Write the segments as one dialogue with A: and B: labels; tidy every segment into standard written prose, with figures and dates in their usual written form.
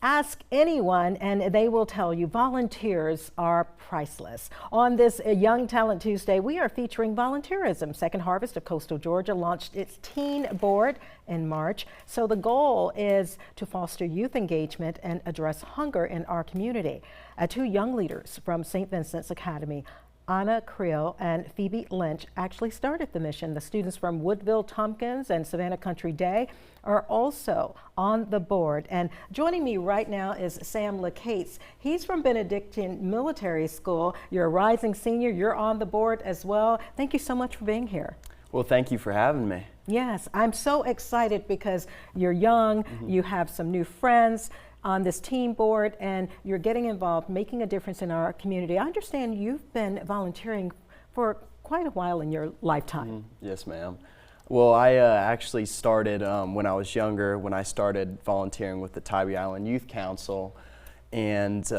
A: Ask anyone and they will tell you volunteers are priceless. On this Young Talent Tuesday, we are featuring volunteerism. Second Harvest of Coastal Georgia launched its teen board in March. So the goal is to foster youth engagement and address hunger in our community. Two young leaders from St. Vincent's Academy, Anna Creel and Phoebe Lynch, actually started the mission. The students from Woodville Tompkins and Savannah Country Day are also on the board. And joining me right now is Sam LeCates. He's from Benedictine Military School. You're a rising senior. You're on the board as well. Thank you so much for being here.
B: Well, thank you for having me.
A: Yes, I'm so excited because you're young, you have some new friends on this team board, and you're getting involved, making a difference in our community. I understand you've been volunteering for quite a while in your lifetime.
B: Yes, ma'am. Well, I actually started when I was younger, when I started volunteering with the Tybee Island Youth Council, and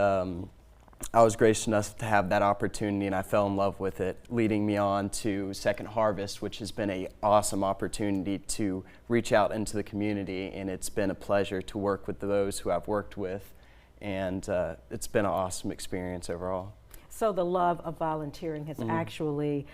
B: I was gracious enough to have that opportunity, and I fell in love with it, leading me on to Second Harvest, which has been an awesome opportunity to reach out into the community, and it's been a pleasure to work with those who I've worked with, and it's been an awesome experience overall.
A: So the love of volunteering has actually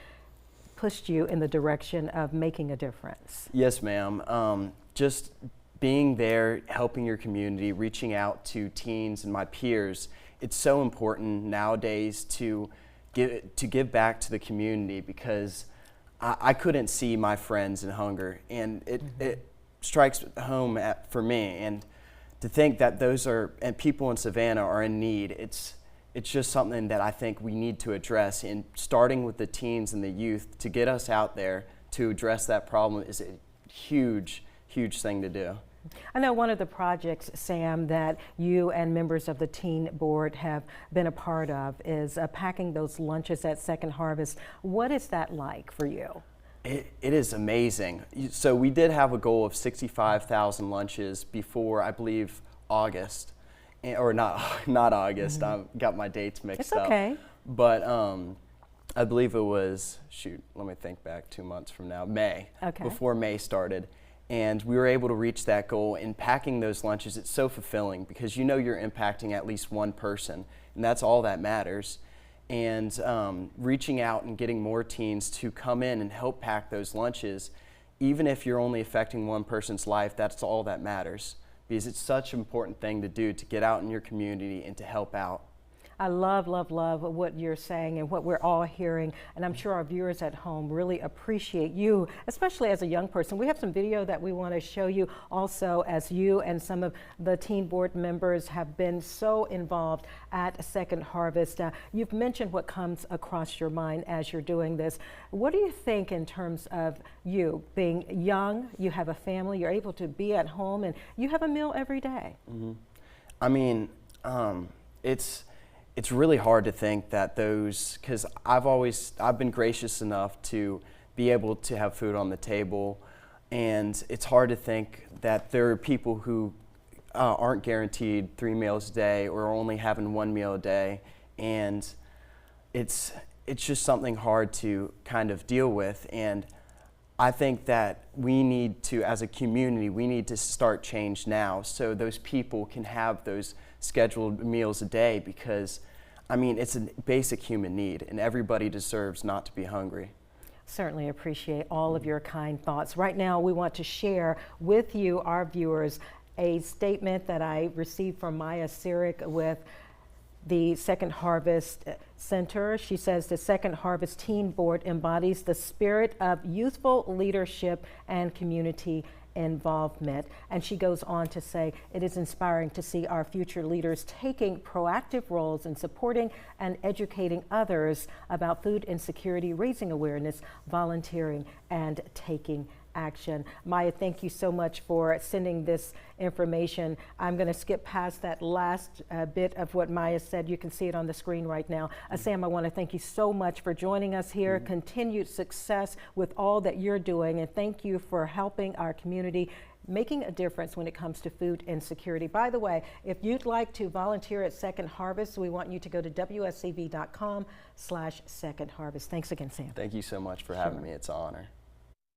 A: pushed you in the direction of making a difference.
B: Yes, ma'am. Just being there, helping your community, reaching out to teens and my peers, it's so important nowadays to give back to the community, because I couldn't see my friends in hunger, and it strikes home for me. And to think that and people in Savannah are in need, it's just something that I think we need to address. And starting with the teens and the youth to get us out there to address that problem is a huge, huge thing to do.
A: I know one of the projects, Sam, that you and members of the teen board have been a part of is packing those lunches at Second Harvest. What is that like for you?
B: It is amazing. So we did have a goal of 65,000 lunches before, I believe, August, or not August. I got my dates mixed up.
A: It's okay.
B: But I believe it was, let me think back 2 months from now, May, before May started. And we were able to reach that goal. In packing those lunches, it's so fulfilling, because you know you're impacting at least one person, and that's all that matters. And reaching out and getting more teens to come in and help pack those lunches, even if you're only affecting one person's life, that's all that matters, because it's such an important thing to do, to get out in your community and to help out.
A: I love, love, love what you're saying and what we're all hearing, and I'm sure our viewers at home really appreciate you, especially as a young person. We have some video that we want to show you also, as you and some of the teen board members have been so involved at Second Harvest. You've mentioned what comes across your mind as you're doing this. What do you think in terms of you being young, you have a family, you're able to be at home, and you have a meal every day?
B: I mean, it's really hard to think that because I've been gracious enough to be able to have food on the table, and it's hard to think that there are people who aren't guaranteed 3 meals a day or are only having 1 meal a day, and it's just something hard to kind of deal with. And I think that we need to, as a community, we need to start change now so those people can have those scheduled meals a day, because I mean, it's a basic human need, and everybody deserves not to be hungry.
A: Certainly appreciate all of your kind thoughts. Right now, we want to share with you, our viewers, a statement that I received from Maya Sirik with the Second Harvest Center. She says the Second Harvest Teen Board embodies the spirit of youthful leadership and community involvement. And she goes on to say, it is inspiring to see our future leaders taking proactive roles in supporting and educating others about food insecurity, raising awareness, volunteering, and taking action. Maya, thank you so much for sending this information. I'm going to skip past that last bit of what Maya said. You can see it on the screen right now. Sam, I want to thank you so much for joining us here. Continued success with all that you're doing, and thank you for helping our community, making a difference when it comes to food insecurity. By the way, if you'd like to volunteer at Second Harvest, we want you to go to WSCV.com/Second Harvest. Thanks again, Sam.
B: Thank you so much for having me. It's an honor.